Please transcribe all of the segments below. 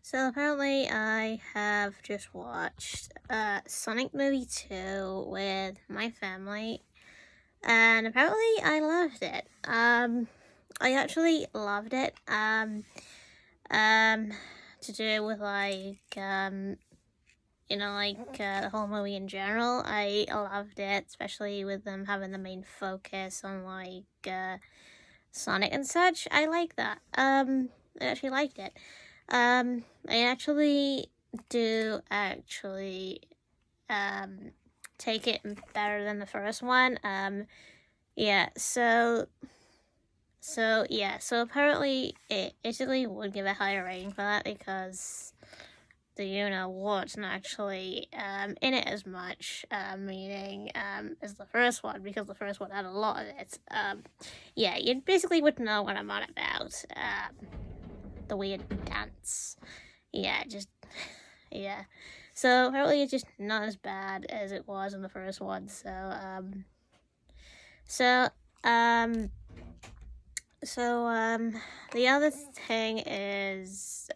So apparently I have just watched Sonic movie 2 with my family, and apparently I loved it. I actually loved it. Um to do with the whole movie in general. I loved it, especially with them having the main focus on Sonic and such. I like that. I actually liked it. I actually do actually um take it better than the first one. Yeah, so apparently it basically would give a higher rating for that because the wasn't actually in it as much, meaning as the first one, because the first one had a lot of it. Yeah, you basically would know what I'm on about. The weird dance. Yeah, just yeah. So apparently it's just not as bad as it was in the first one. So um the other thing is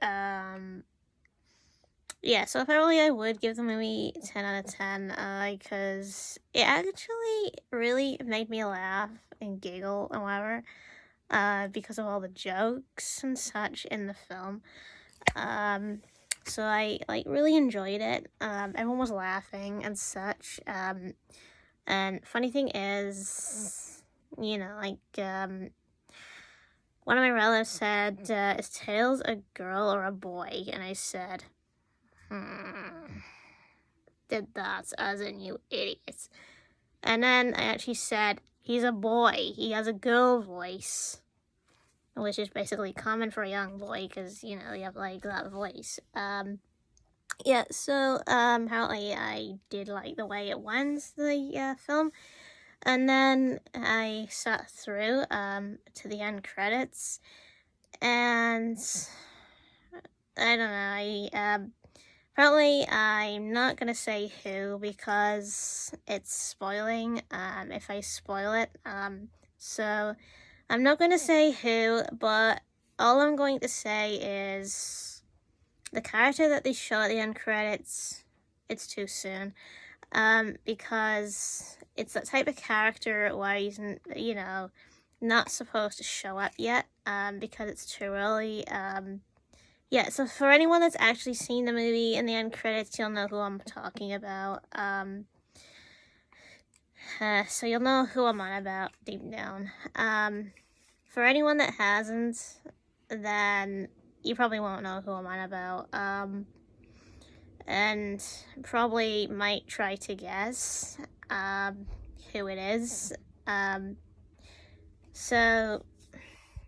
yeah, so apparently I would give the movie 10 out of 10 because it actually really made me laugh and giggle and whatever because of all the jokes and such in the film. So I really enjoyed it. Everyone was laughing and such. And funny thing is, one of my relatives said, "Is Tails a girl or a boy?" And I said, did that as in you idiots. And then I actually said, "He's a boy. He has a girl voice." Which is basically common for a young boy because, you have like that voice. Yeah, so apparently I did like the way it went, the film. And then I sat through to the end credits, and I don't know, apparently I'm not gonna say who because it's spoiling if I spoil it. So I'm not gonna say who, but all I'm going to say is the character that they show at the end credits, it's too soon. Because it's that type of character where he's, not supposed to show up yet, because it's too early. Yeah, so for anyone that's actually seen the movie in the end credits, you'll know who I'm talking about. So you'll know who I'm on about deep down. For anyone that hasn't, then you probably won't know who I'm on about. And probably might try to guess who it is. So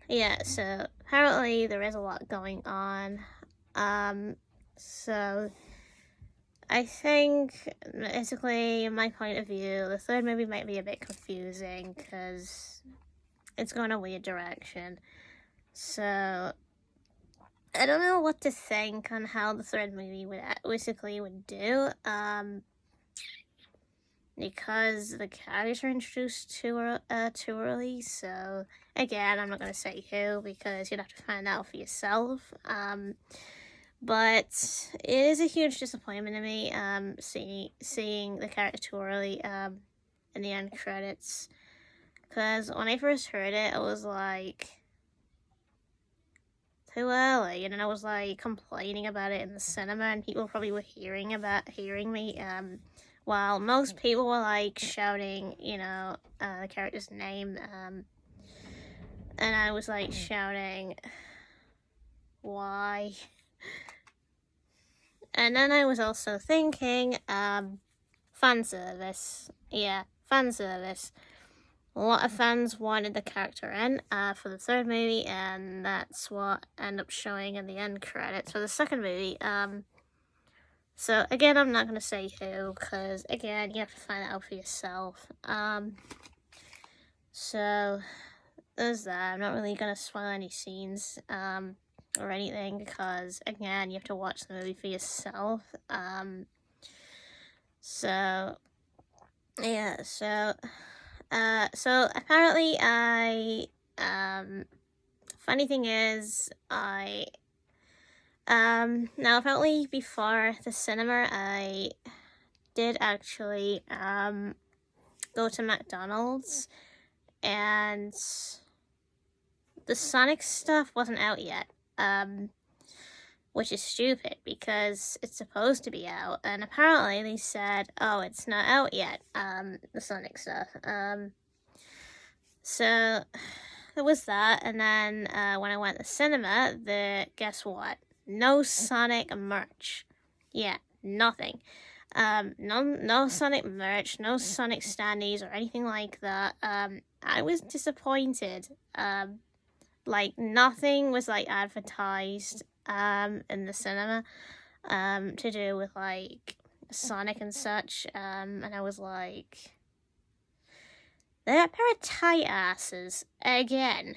apparently there is a lot going on. So I think, basically, in my point of view, the third movie might be a bit confusing because it's going a weird direction. So I don't know what to think on how the third movie would do. Because the characters are introduced too early. So again, I'm not gonna say who because you'd have to find out for yourself. But it is a huge disappointment to me. Seeing the character too early. In the end credits, because when I first heard it, I was like, too early, and then I was like complaining about it in the cinema, and people probably were hearing me. While most people were like shouting, the character's name, and I was like shouting, why? And then I was also thinking, fan service. Yeah, fan service. A lot of fans wanted the character in for the third movie, and that's what ended up showing in the end credits for the second movie. So again, I'm not gonna say who, because again, you have to find out for yourself. So there's that. I'm not really gonna spoil any scenes or anything because again, you have to watch the movie for yourself. So yeah, so apparently funny thing is, Now apparently before the cinema, I did actually, go to McDonald's, and the Sonic stuff wasn't out yet. Which is stupid because it's supposed to be out, and apparently they said, oh, it's not out yet, the Sonic stuff. So there was that, and then when I went to the cinema, guess what? No Sonic merch. Yeah, nothing. No Sonic merch, no Sonic standees or anything like that. I was disappointed. Like nothing was like advertised in the cinema to do with like Sonic and such. And I was like, that pair of tight asses again.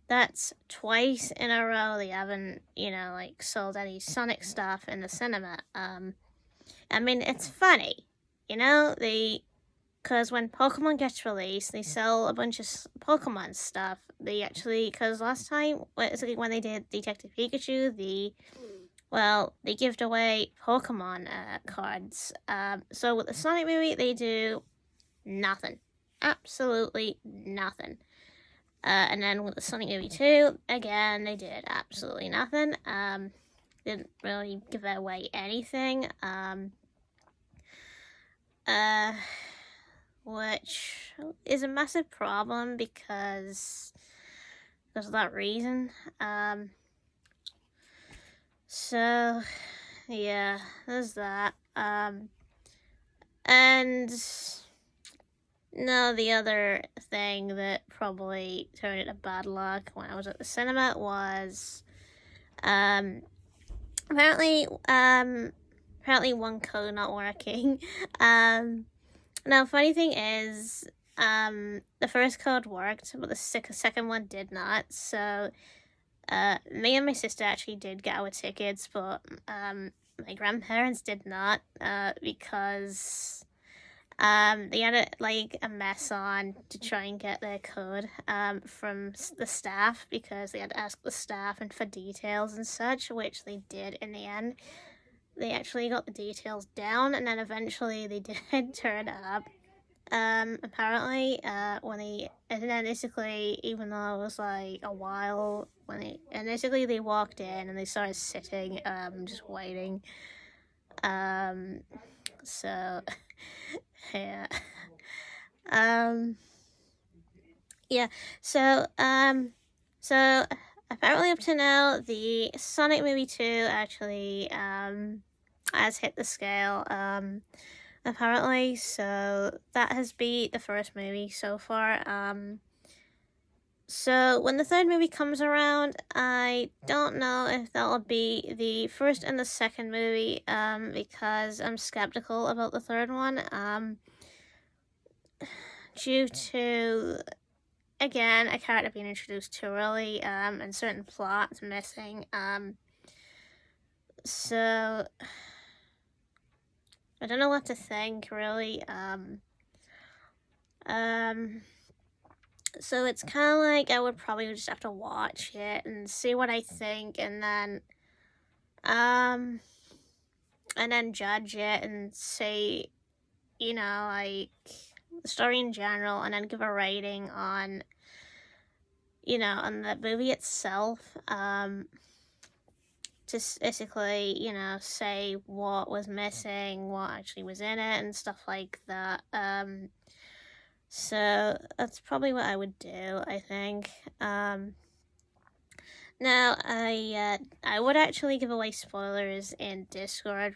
That's twice in a row they haven't, like sold any Sonic stuff in the cinema. I mean, it's funny, because when Pokemon gets released, they sell a bunch of Pokemon stuff. They actually, because last time, when they did Detective Pikachu, they gave away Pokemon cards. So with the Sonic movie, they do nothing. Absolutely nothing. And then with the Sonic movie 2, again, they did absolutely nothing. Didn't really give away anything. Which is a massive problem because of that reason. So yeah, there's that. And no, the other thing that probably turned it to bad luck when I was at the cinema was apparently one code not working. Now, funny thing is, the first code worked, but the second one did not. So, me and my sister actually did get our tickets, but my grandparents did not, because they had a mess on to try and get their code from the staff, because they had to ask the staff and for details and such, which they did in the end. They actually got the details down, and then eventually they did turn up. Apparently, and then basically, even though it was like a while, they walked in and they started sitting, just waiting. So, yeah. Yeah, so apparently up to now, the Sonic movie 2 actually, has hit the scale, apparently, so that has beat the first movie so far. So when the third movie comes around, I don't know if that'll be the first and the second movie, because I'm skeptical about the third one, due to, again, a character being introduced too early, and certain plots missing, so I don't know what to think, really. So it's kind of like I would probably just have to watch it and see what I think, and then judge it and say, like the story in general, and then give a rating on, on the movie itself. Just basically, say what was missing, what actually was in it, and stuff like that. So that's probably what I would do, I think. Now, I would actually give away spoilers in Discord,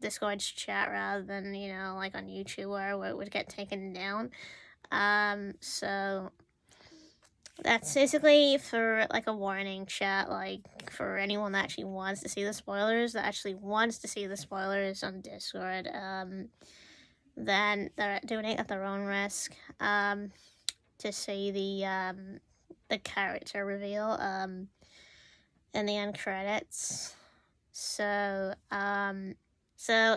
Discord's chat, rather than, like on YouTube where it would get taken down. So that's basically for like a warning chat, like for anyone that actually wants to see the spoilers, on Discord. Then they're doing it at their own risk, to see the character reveal, in the end credits. So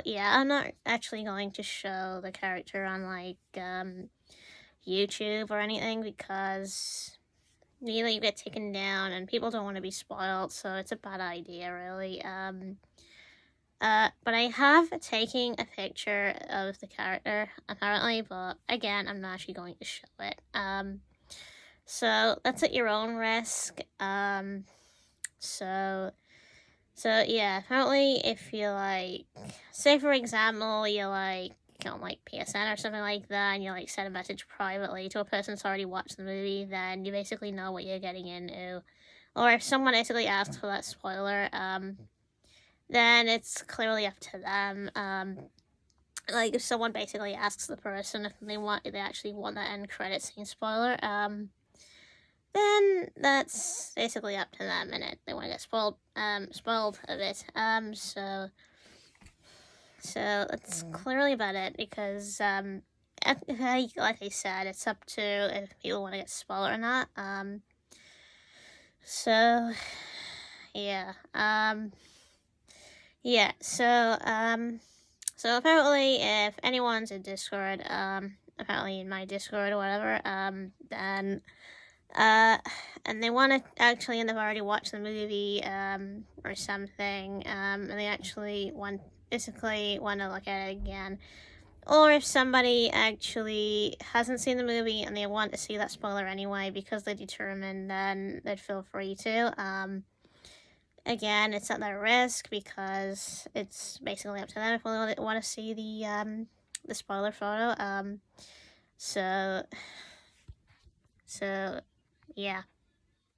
yeah, I'm not actually going to show the character on like YouTube or anything, because you get taken down, and people don't want to be spoiled, so it's a bad idea, really. But I have taken a picture of the character, apparently, but again, I'm not actually going to show it. So that's at your own risk. So yeah, apparently if you like, say for example, you like on like PSN or something like that, and you like send a message privately to a person who's already watched the movie, then you basically know what you're getting into. Or if someone basically asks for that spoiler, then it's clearly up to them. Like if someone basically asks the person if they actually want that end credit scene spoiler, then that's basically up to them, and they want to get spoiled of it. So that's clearly about it, because like I said, it's up to if people want to get spoiled or not. So yeah. Yeah. So apparently, if anyone's in Discord, apparently in my Discord or whatever, then and they want to actually, and they've already watched the movie, or something, and they actually basically want to look at it again, or if somebody actually hasn't seen the movie and they want to see that spoiler anyway because they're determined, then they'd feel free to. Again, it's at their risk because it's basically up to them if they want to see the spoiler photo. So yeah.